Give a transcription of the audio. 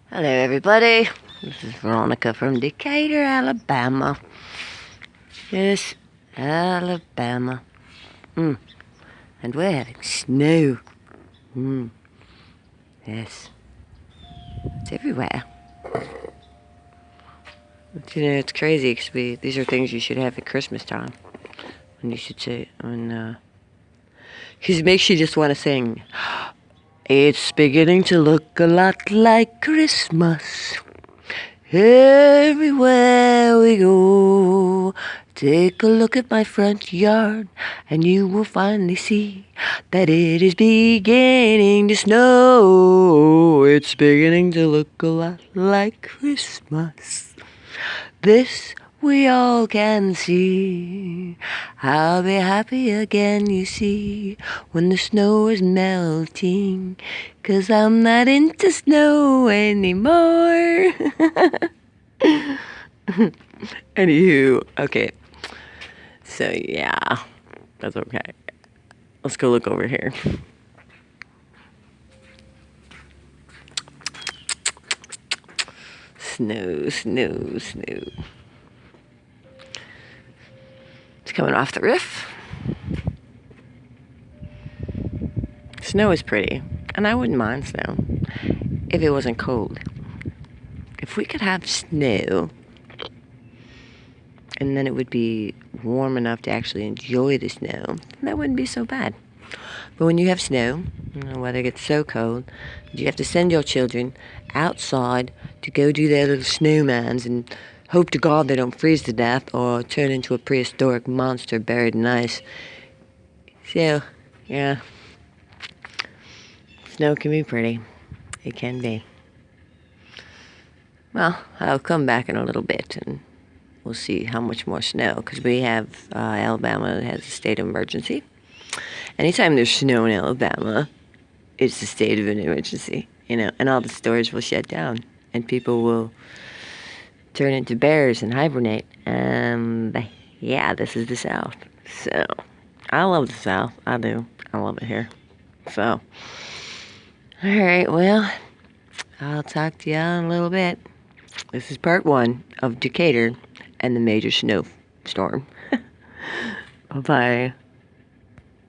Hello, everybody. This is Veronica from Decatur, Alabama. Yes, Alabama. And we're having snow. Yes. It's everywhere. But, it's crazy because these are things you should have at Christmas time. And you should say, because it makes you just want to sing. It's beginning to look a lot like Christmas. Everywhere we go, take a look at my front yard, and you will finally see that it is beginning to snow. It's beginning to look a lot like Christmas. This we all can see. I'll be happy again, you see, when the snow is melting, 'cause I'm not into snow anymore. Anywho, okay. So yeah, that's okay. Let's go look over here. Snow, snow, snow. It's coming off the roof. Snow is pretty, and I wouldn't mind snow if it wasn't cold. If we could have snow, and then it would be warm enough to actually enjoy the snow, that wouldn't be so bad. But when you have snow, weather gets so cold, you have to send your children outside to go do their little snowmans and hope to God they don't freeze to death or turn into a prehistoric monster buried in ice. So, yeah, snow can be pretty. It can be. Well, I'll come back in a little bit and we'll see how much more snow, because we have Alabama has a state of emergency. Anytime there's snow in Alabama, it's a state of an emergency, and all the stores will shut down, and people will turn into bears and hibernate. Yeah, this is the South. So, I love the South. I do. I love it here. So, alright, well, I'll talk to y'all in a little bit. This is part 1 of Decatur and the major snowstorm. Bye-bye.